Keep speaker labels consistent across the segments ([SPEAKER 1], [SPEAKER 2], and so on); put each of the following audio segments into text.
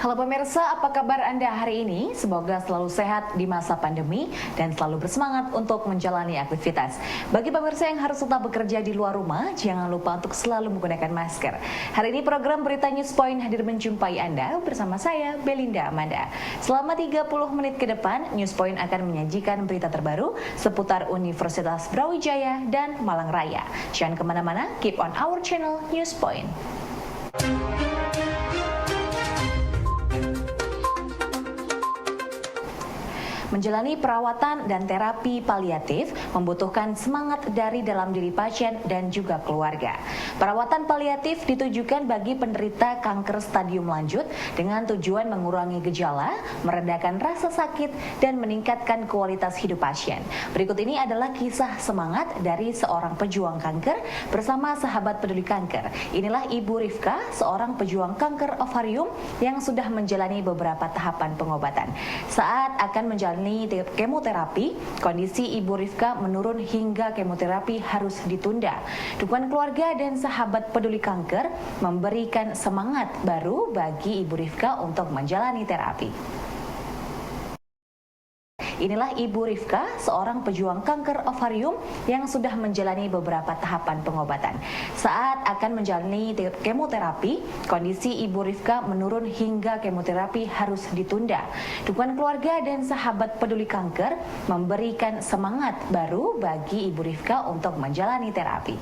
[SPEAKER 1] Halo pemirsa, apa kabar Anda hari ini? Semoga selalu sehat di masa pandemi dan selalu bersemangat untuk menjalani aktivitas. Bagi pemirsa yang harus tetap bekerja di luar rumah, jangan lupa untuk selalu menggunakan masker. Hari ini program Berita News Point hadir menjumpai Anda bersama saya, Belinda Amanda. Selama 30 menit ke depan, News Point akan menyajikan berita terbaru seputar Universitas Brawijaya dan Malang Raya. Jangan kemana-mana, keep on our channel News Point. Menjalani perawatan dan terapi paliatif membutuhkan semangat dari dalam diri pasien dan juga keluarga. Perawatan paliatif ditujukan bagi penderita kanker stadium lanjut dengan tujuan mengurangi gejala, meredakan rasa sakit, dan meningkatkan kualitas hidup pasien. Berikut ini adalah kisah semangat dari seorang pejuang kanker bersama sahabat peduli kanker. Inilah Ibu Rifka, seorang pejuang kanker ovarium yang sudah menjalani beberapa tahapan pengobatan. Saat akan menjalani kemoterapi, kondisi Ibu Rifka menurun hingga kemoterapi harus ditunda. Dukungan keluarga dan sahabat peduli kanker memberikan semangat baru bagi Ibu Rifka untuk menjalani terapi. Inilah Ibu Rifka, seorang pejuang kanker ovarium yang sudah menjalani beberapa tahapan pengobatan. Saat akan menjalani kemoterapi, kondisi Ibu Rifka menurun hingga kemoterapi harus ditunda. Dukungan keluarga dan sahabat peduli kanker memberikan semangat baru bagi Ibu Rifka untuk menjalani terapi.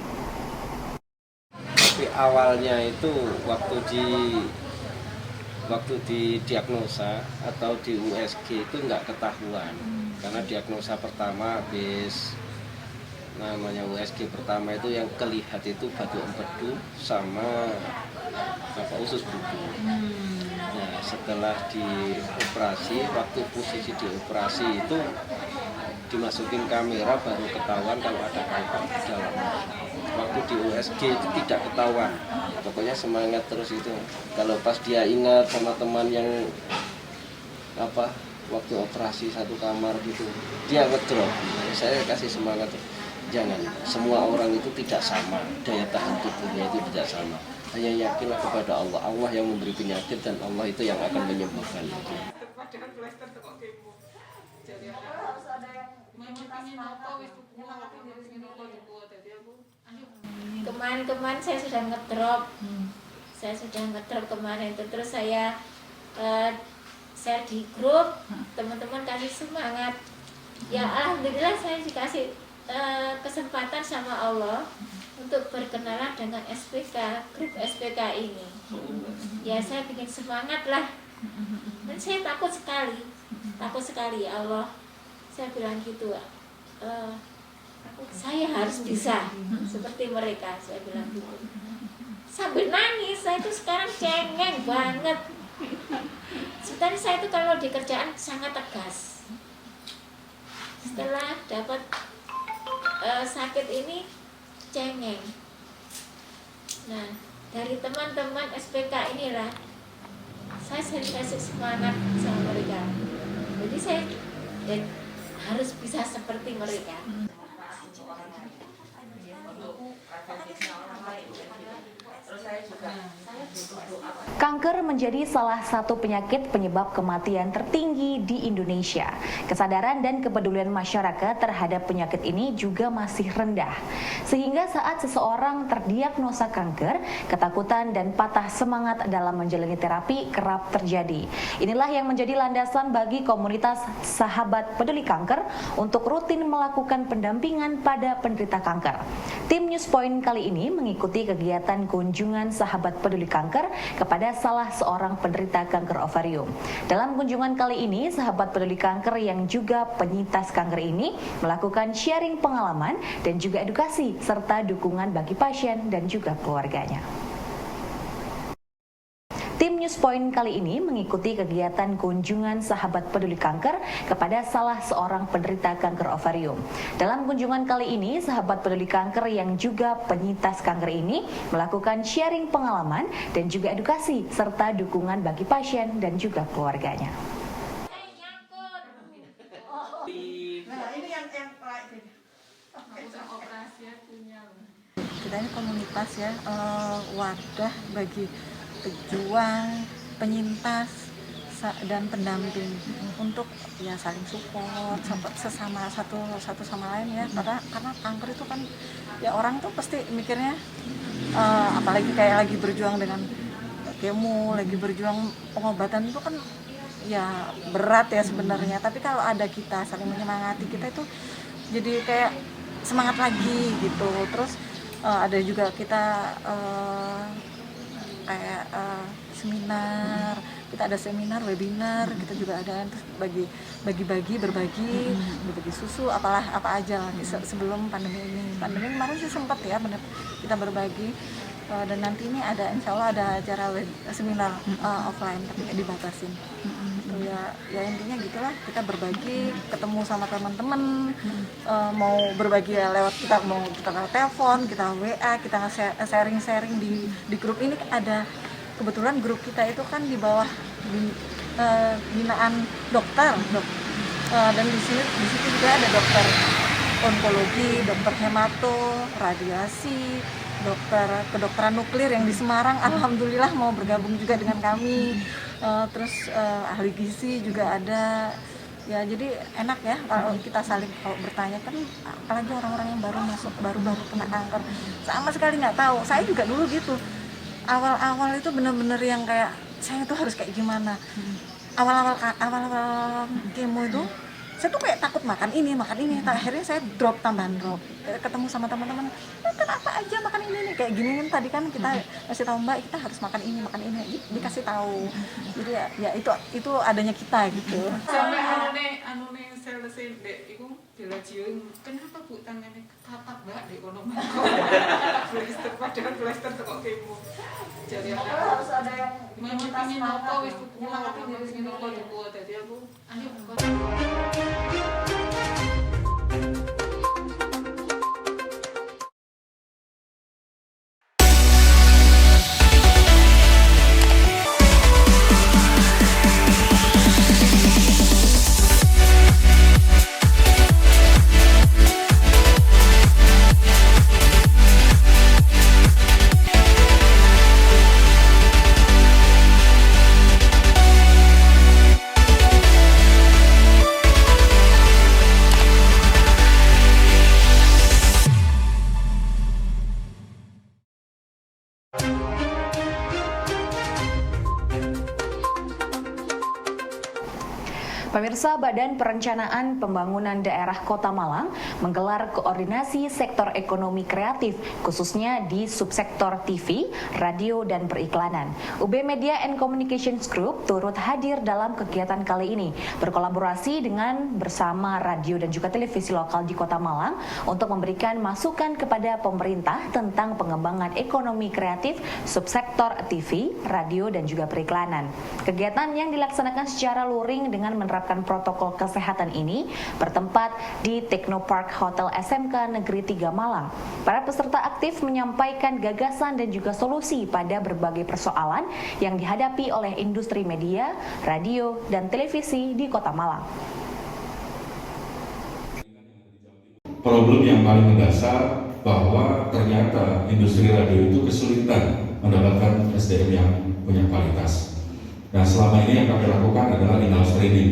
[SPEAKER 2] Tapi awalnya itu waktu didiagnosa atau di USG itu nggak ketahuan, karena diagnosa pertama habis namanya USG pertama itu yang kelihat itu batu empedu sama usus buntu. Nah, setelah dioperasi, waktu posisi dioperasi itu dimasukin kamera baru ketahuan kalau ada kanker di dalam. Waktu di USG itu tidak ketahuan. Pokoknya semangat terus itu. Kalau pas dia ingat sama teman yang waktu operasi satu kamar gitu, dia ngedrop. Saya kasih semangat. Jangan, semua orang itu tidak sama, daya tahan tubuhnya itu tidak sama. Hanya yakinlah kepada Allah. Allah yang memberi penyakit dan Allah itu yang akan menyembuhkan itu.
[SPEAKER 3] Kemarin saya sudah ngedrop, kemarin itu. Terus saya share di grup, teman-teman kasih semangat. Ya alhamdulillah saya dikasih kesempatan sama Allah untuk berkenalan dengan SPK, grup SPK ini. Ya saya bikin semangat lah. Dan saya takut sekali ya Allah. Saya bilang gitu, saya harus bisa seperti mereka, saya bilang gitu. Sambil nangis, saya itu sekarang cengeng banget. Sebenarnya saya itu kalau di kerjaan sangat tegas. Setelah dapat sakit ini cengeng. Nah, dari teman-teman SPK inilah saya sering kasih semangat sama mereka. Jadi saya harus bisa seperti mereka.
[SPEAKER 1] Kanker menjadi salah satu penyakit penyebab kematian tertinggi di Indonesia. Kesadaran dan kepedulian masyarakat terhadap penyakit ini juga masih rendah. Sehingga saat seseorang terdiagnosa kanker, ketakutan dan patah semangat dalam menjalani terapi kerap terjadi. Inilah yang menjadi landasan bagi komunitas sahabat peduli kanker untuk rutin melakukan pendampingan pada penderita kanker. Tim News Point kali ini mengikuti kegiatan kunjungan sahabat peduli kanker kepada salah seorang penderita kanker ovarium. Dalam kunjungan kali ini, sahabat peduli kanker yang juga penyintas kanker ini melakukan sharing pengalaman dan juga edukasi serta dukungan bagi pasien dan juga keluarganya. Tim News Point kali ini mengikuti kegiatan kunjungan sahabat peduli kanker kepada salah seorang penderita kanker ovarium. Dalam kunjungan kali ini, sahabat peduli kanker yang juga penyintas kanker ini melakukan sharing pengalaman dan juga edukasi serta dukungan bagi pasien dan juga keluarganya.
[SPEAKER 4] Kita ini komunitas ya, wadah bagi pejuang, penyintas dan pendamping untuk ya saling support sesama satu sama lain ya, karena kanker itu kan ya orang tuh pasti mikirnya apalagi kayak lagi berjuang dengan kemo, lagi berjuang pengobatan itu kan ya berat ya sebenarnya, tapi kalau ada kita saling menyemangati, kita itu jadi kayak semangat lagi gitu. Terus ada juga kita kayak seminar, kita ada seminar, webinar, kita juga ada terus berbagi susu apa aja sebelum pandemi ini. Pandemi kemarin sih sempat ya bener kita berbagi, dan nanti ini ada insya Allah ada acara seminar offline tapi dibatasin. Ya intinya gitulah, kita berbagi, ketemu sama teman-teman, mau berbagi ya lewat kita lewat telepon, kita WA, kita sharing di grup ini. Ada kebetulan grup kita itu kan di bawah binaan dokter, dan di situ juga ada dokter onkologi, dokter hemato, radiasi, kedokteran nuklir yang di Semarang alhamdulillah mau bergabung juga dengan kami. Terus ahli gizi juga ada ya, jadi enak ya kalau kita saling kalau bertanya kan, apalagi orang-orang yang baru kena kanker sama sekali nggak tahu. Saya juga dulu gitu, awal itu benar-benar yang kayak saya tuh harus kayak gimana. Awal kemo itu saya tuh kayak takut makan ini, akhirnya saya tambahan drop, ketemu sama teman-teman, kenapa aja makan ini kayak gini kan, tadi kan kita kasih tahu Mbak kita harus makan ini, dikasih tahu. Jadi ya itu adanya kita gitu.
[SPEAKER 5] Sampai anune selesai dek iku dilajieun, kenapa Bu tangannya ketapak Mbak dek kono mangko. Blister padahal blister kok kemo. Jadi
[SPEAKER 4] harus ada yang
[SPEAKER 5] memang nopo wis pulang tapi diri nopo dibuat dadi aku ayo
[SPEAKER 1] Pemirsa, Badan Perencanaan Pembangunan Daerah Kota Malang menggelar koordinasi sektor ekonomi kreatif, khususnya di subsektor TV, radio, dan periklanan. UB Media and Communications Group turut hadir dalam kegiatan kali ini, berkolaborasi bersama radio dan juga televisi lokal di Kota Malang untuk memberikan masukan kepada pemerintah tentang pengembangan ekonomi kreatif subsektor TV, radio, dan juga periklanan. Kegiatan yang dilaksanakan secara luring dengan menerapkan protokol kesehatan ini bertempat di Technopark Hotel SMK Negeri 3 Malang. Para peserta aktif menyampaikan gagasan dan juga solusi pada berbagai persoalan yang dihadapi oleh industri media, radio, dan televisi di Kota Malang.
[SPEAKER 6] Problem yang paling mendasar bahwa ternyata industri radio itu kesulitan mendapatkan SDM yang punya kualitas. Nah, selama ini yang kami lakukan adalah in-house training.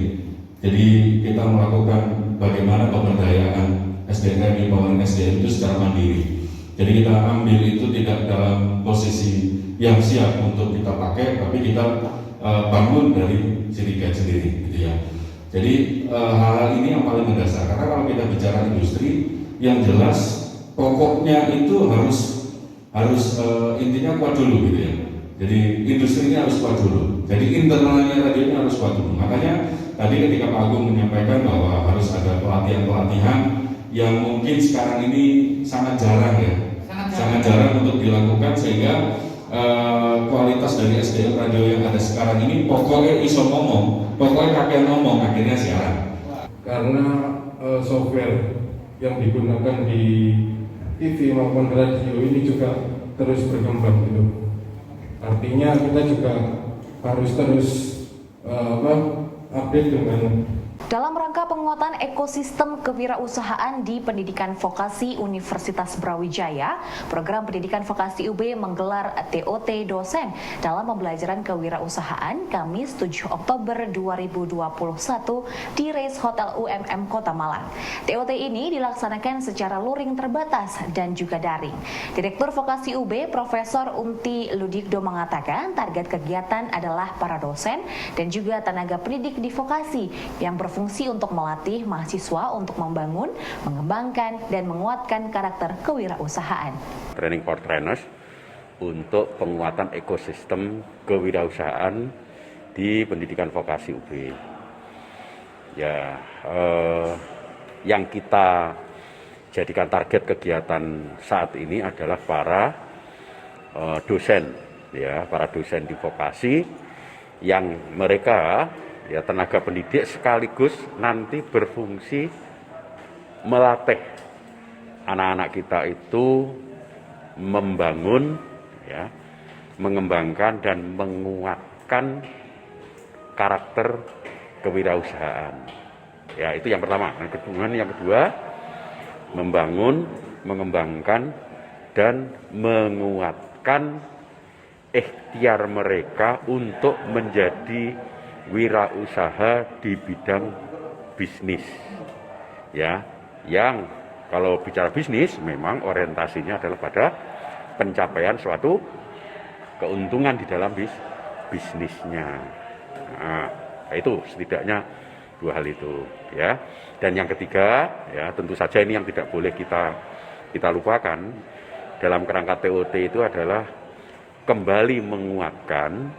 [SPEAKER 6] Jadi kita melakukan bagaimana pemberdayaan SDM, pembangunan SDM itu secara mandiri. Jadi kita ambil itu tidak dalam posisi yang siap untuk kita pakai, tapi kita bangun dari sindikat sendiri, gitu ya. Jadi hal ini yang paling mendasar. Karena kalau kita bicara industri, yang jelas pokoknya itu harus intinya kuat dulu, gitu ya. Jadi industri ini harus kuat dulu. Jadi internalnya radionya harus kuat dulu. Makanya tadi ketika Pak Agung menyampaikan bahwa harus ada pelatihan-pelatihan yang mungkin sekarang ini sangat jarang ya, sangat jarang untuk dilakukan, sehingga kualitas dari SDM radio yang ada sekarang ini pokoknya iso ngomong, pokoknya kakek ngomong, akhirnya siaran.
[SPEAKER 7] Karena software yang digunakan di TV maupun radio ini juga terus berkembang gitu. Artinya kita juga harus terus update dengan
[SPEAKER 1] Dalam rangka penguatan ekosistem kewirausahaan di pendidikan vokasi Universitas Brawijaya, program pendidikan vokasi UB menggelar TOT dosen dalam pembelajaran kewirausahaan Kamis 7 Oktober 2021 di Race Hotel UMM Kota Malang. TOT ini dilaksanakan secara luring terbatas dan juga daring. Direktur Vokasi UB Profesor Unti Ludikdo mengatakan target kegiatan adalah para dosen dan juga tenaga pendidik di vokasi yang berfungsi untuk melatih mahasiswa untuk membangun, mengembangkan, dan menguatkan karakter kewirausahaan.
[SPEAKER 8] Training for trainers untuk penguatan ekosistem kewirausahaan di pendidikan vokasi UB. Ya, yang kita jadikan target kegiatan saat ini adalah para dosen, ya, para dosen di vokasi yang mereka ya tenaga pendidik sekaligus nanti berfungsi melatih anak-anak kita itu membangun, ya, mengembangkan dan menguatkan karakter kewirausahaan. Ya, itu yang pertama. Yang kedua, membangun, mengembangkan dan menguatkan ikhtiar mereka untuk menjadi wirausaha di bidang bisnis, ya, yang kalau bicara bisnis memang orientasinya adalah pada pencapaian suatu keuntungan di dalam bisnisnya. Nah, itu setidaknya dua hal itu, ya. Dan yang ketiga, ya, tentu saja ini yang tidak boleh kita lupakan dalam kerangka TOT itu adalah kembali menguatkan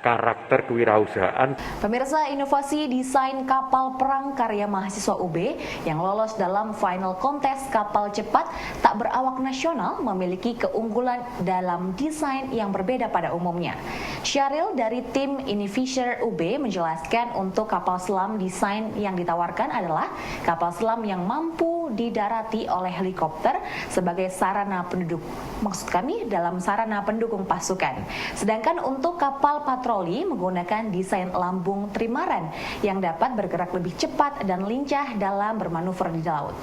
[SPEAKER 8] karakter kewirausahaan.
[SPEAKER 1] Pemirsa, inovasi desain kapal perang karya mahasiswa UB yang lolos dalam final kontes kapal cepat tak berawak nasional memiliki keunggulan dalam desain yang berbeda pada umumnya. Syahril dari tim Inifisher UB menjelaskan untuk kapal selam desain yang ditawarkan adalah kapal selam yang mampu didarati oleh helikopter sebagai sarana penduduk. Maksud kami dalam sarana pendukung pasukan. Sedangkan untuk kapal patroli menggunakan desain lambung trimaran yang dapat bergerak lebih cepat dan lincah dalam bermanuver di laut.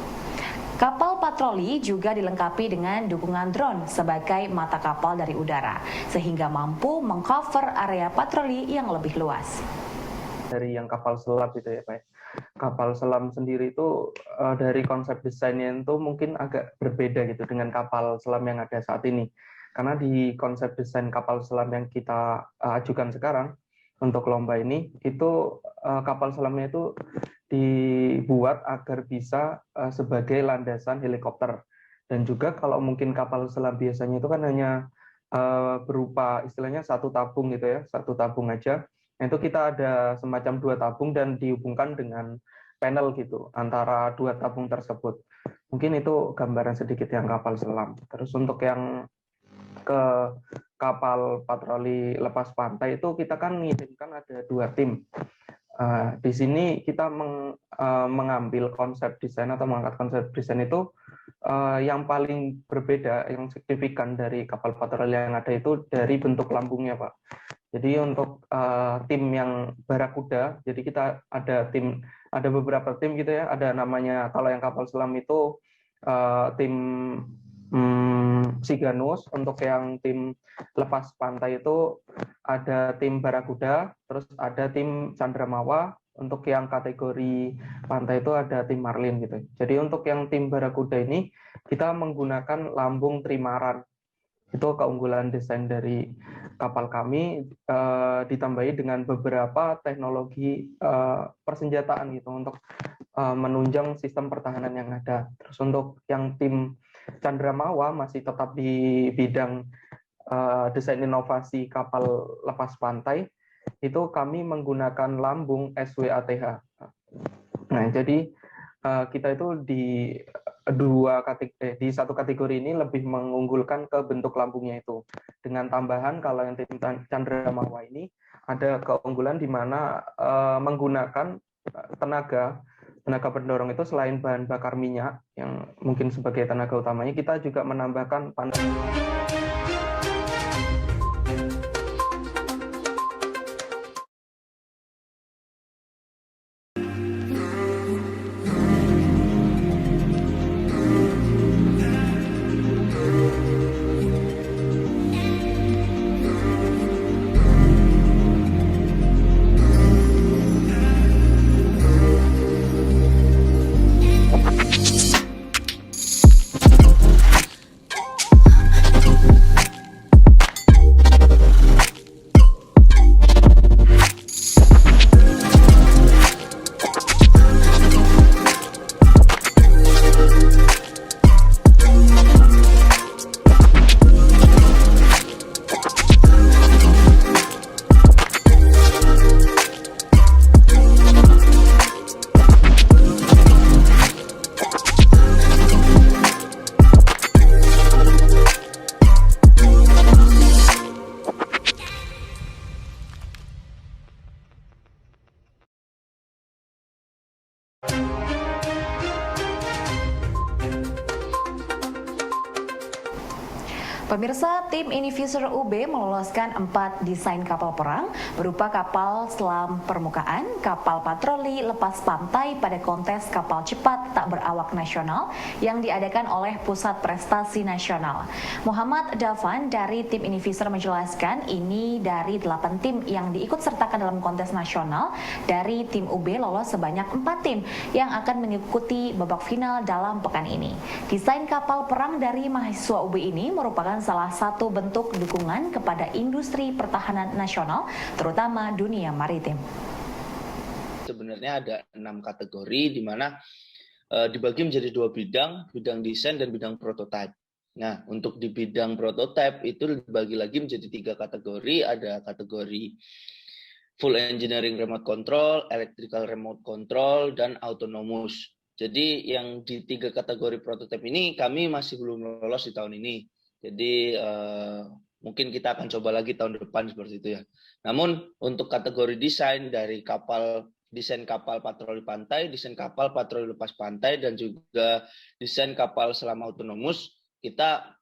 [SPEAKER 1] Kapal patroli juga dilengkapi dengan dukungan drone sebagai mata kapal dari udara, sehingga mampu mengcover area patroli yang lebih luas.
[SPEAKER 9] Dari yang kapal selam gitu ya Pak. Kapal selam sendiri itu dari konsep desainnya itu mungkin agak berbeda gitu dengan kapal selam yang ada saat ini. Karena di konsep desain kapal selam yang kita ajukan sekarang untuk lomba ini, itu kapal selamnya itu dibuat agar bisa sebagai landasan helikopter. Dan juga kalau mungkin kapal selam biasanya itu kan hanya berupa istilahnya satu tabung gitu ya, satu tabung aja. Itu kita ada semacam dua tabung dan dihubungkan dengan panel gitu antara dua tabung tersebut. Mungkin itu gambaran sedikit yang kapal selam. Terus untuk yang ke kapal patroli lepas pantai itu kita kan mengirimkan ada dua tim. Di sini kita mengambil konsep desain atau mengangkat konsep desain itu yang paling berbeda, yang signifikan dari kapal patroli yang ada itu dari bentuk lambungnya, Pak. Jadi untuk tim yang Barakuda, jadi kita ada beberapa tim gitu ya, ada namanya kalau yang kapal selam itu tim Siganus, untuk yang tim lepas pantai itu ada tim Barakuda, terus ada tim Candramawa, untuk yang kategori pantai itu ada tim Marlin gitu. Jadi untuk yang tim Barakuda ini kita menggunakan lambung trimaran. Itu keunggulan desain dari kapal kami, ditambahi dengan beberapa teknologi persenjataan gitu untuk menunjang sistem pertahanan yang ada. Terus untuk yang tim Candramawa masih tetap di bidang desain inovasi kapal lepas pantai, itu kami menggunakan lambung SWATH. Nah, jadi kita itu di satu kategori ini lebih mengunggulkan ke bentuk lambungnya itu. Dengan tambahan kalau yang tim Candramawa ini ada keunggulan di mana menggunakan tenaga pendorong itu selain bahan bakar minyak yang mungkin sebagai tenaga utamanya, kita juga menambahkan panel
[SPEAKER 1] Pemirsa, tim Univisor UB meloloskan 4 desain kapal perang berupa kapal selam permukaan, kapal patroli lepas pantai pada kontes kapal cepat tak berawak nasional yang diadakan oleh Pusat Prestasi Nasional. Muhammad Davan dari tim Univisor menjelaskan ini dari 8 tim yang diikut sertakan dalam kontes nasional. Dari tim UB lolos sebanyak 4 tim yang akan mengikuti babak final dalam pekan ini. Desain kapal perang dari mahasiswa UB ini merupakan salah satu bentuk dukungan kepada industri pertahanan nasional, terutama dunia maritim.
[SPEAKER 10] Sebenarnya ada 6 kategori di mana dibagi menjadi 2 bidang, bidang desain dan bidang prototype. Nah, untuk di bidang prototype itu dibagi lagi menjadi 3 kategori, ada kategori full engineering remote control, electrical remote control, dan autonomous. Jadi yang di 3 kategori prototype ini kami masih belum lolos di tahun ini. Jadi mungkin kita akan coba lagi tahun depan seperti itu ya. Namun untuk kategori desain dari desain kapal patroli pantai, desain kapal patroli lepas pantai, dan juga desain kapal selam autonomous, kita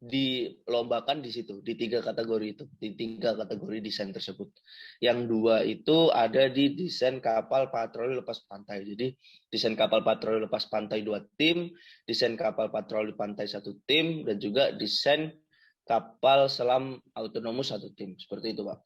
[SPEAKER 10] dilombakan di situ, di 3 kategori itu, di 3 kategori desain tersebut. Yang 2 itu ada di desain kapal patroli lepas pantai. Jadi desain kapal patroli lepas pantai 2 tim, desain kapal patroli pantai 1 tim, dan juga desain kapal selam autonomous 1 tim. Seperti itu, Pak.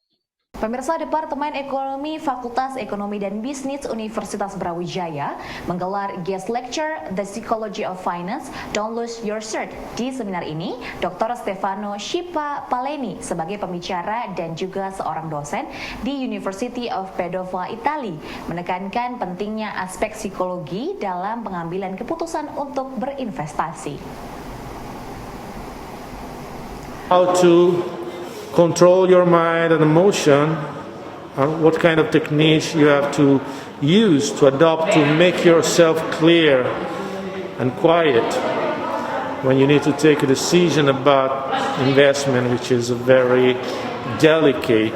[SPEAKER 1] Pemirsa, Departemen Ekonomi Fakultas Ekonomi dan Bisnis Universitas Brawijaya menggelar guest lecture The Psychology of Finance, Don't Lose Your Shirt. Di seminar ini, Dr. Stefano Shipa Paleni sebagai pembicara dan juga seorang dosen di University of Padova, Italia, menekankan pentingnya aspek psikologi dalam pengambilan keputusan untuk berinvestasi.
[SPEAKER 11] How to control your mind and emotion, what kind of techniques you have to use to adopt to make yourself clear and quiet when you need to take a decision about investment, which is a very delicate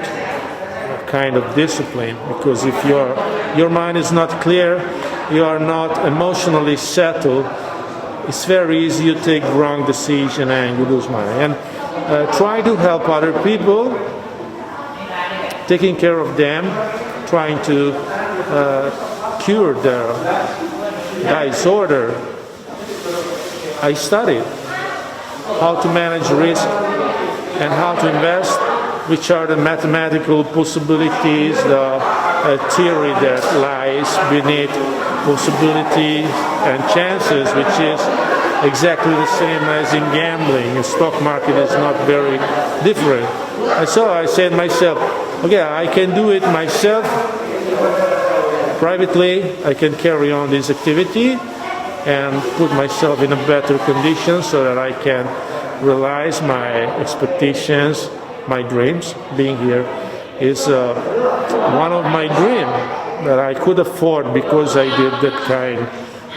[SPEAKER 11] kind of discipline, because if your mind is not clear, you are not emotionally settled, it's very easy you take wrong decision and you lose money. And try to help other people, taking care of them, trying to cure their disorder. I studied how to manage risk and how to invest, which are the mathematical possibilities, the theory that lies beneath possibility and chances, which is exactly the same as in gambling. The stock market is not very different. And so I said myself, okay, I can do it myself. Privately, I can carry on this activity and put myself in a better condition so that I can realize my expectations, my dreams. Being here is one of my dreams that I could afford because I did that kind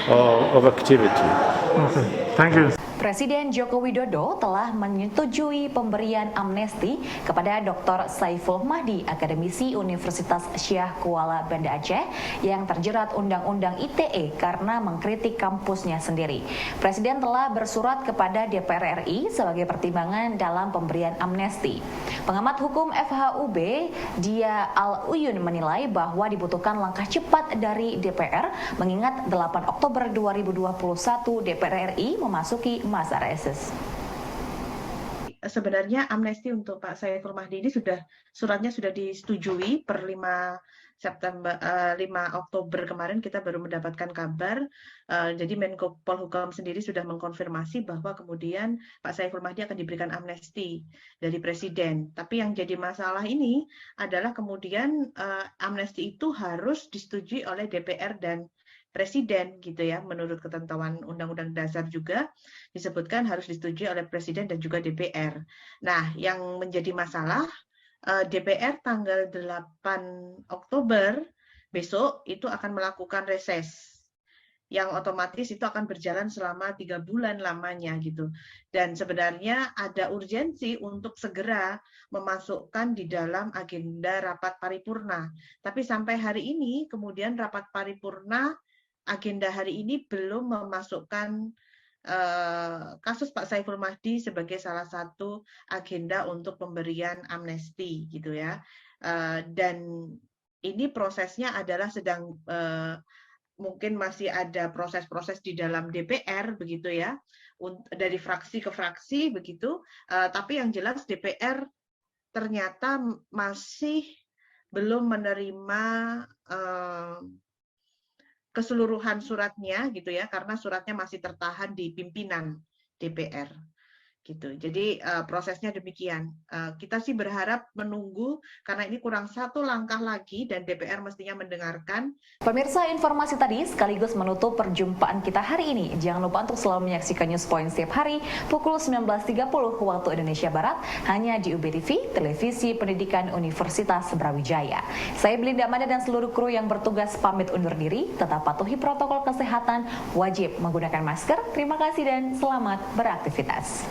[SPEAKER 11] of activity. Okay, thank you.
[SPEAKER 1] Presiden Joko Widodo telah menyetujui pemberian amnesti kepada Dr. Saiful Mahdi, akademisi Universitas Syah Kuala Banda Aceh yang terjerat Undang-Undang ITE karena mengkritik kampusnya sendiri. Presiden telah bersurat kepada DPR RI sebagai pertimbangan dalam pemberian amnesti. Pengamat hukum FHUB, Dia Al-Uyun, menilai bahwa dibutuhkan langkah cepat dari DPR mengingat 8 Oktober 2021 DPR RI memasuki masa reses.
[SPEAKER 12] Sebenarnya amnesti untuk Pak Saiful Mahdi ini suratnya sudah disetujui per 5 Oktober kemarin kita baru mendapatkan kabar. Jadi Menko Polhukam sendiri sudah mengkonfirmasi bahwa kemudian Pak Saiful Mahdi akan diberikan amnesti dari Presiden. Tapi yang jadi masalah ini adalah kemudian amnesti itu harus disetujui oleh DPR dan Presiden gitu ya, menurut ketentuan Undang-Undang Dasar juga disebutkan harus disetujui oleh Presiden dan juga DPR. Nah, yang menjadi masalah DPR tanggal 8 Oktober besok itu akan melakukan reses yang otomatis itu akan berjalan selama 3 bulan lamanya gitu. Dan sebenarnya ada urgensi untuk segera memasukkan di dalam agenda rapat paripurna. Tapi sampai hari ini kemudian rapat paripurna agenda hari ini belum memasukkan kasus Pak Saiful Mahdi sebagai salah satu agenda untuk pemberian amnesti gitu ya. Dan ini prosesnya adalah sedang mungkin masih ada proses-proses di dalam DPR begitu ya, dari fraksi ke fraksi begitu. Tapi yang jelas DPR ternyata masih belum menerima keseluruhan suratnya gitu ya, karena suratnya masih tertahan di pimpinan DPR gitu. Jadi prosesnya demikian. Kita sih berharap menunggu karena ini kurang satu langkah lagi dan DPR mestinya mendengarkan.
[SPEAKER 1] Pemirsa, informasi tadi sekaligus menutup perjumpaan kita hari ini. Jangan lupa untuk selalu menyaksikan News Point setiap hari pukul 19.30 waktu Indonesia Barat hanya di UBTV, Televisi Pendidikan Universitas Brawijaya. Saya Belinda Amanda dan seluruh kru yang bertugas pamit undur diri. Tetap patuhi protokol kesehatan, wajib menggunakan masker. Terima kasih dan selamat beraktivitas.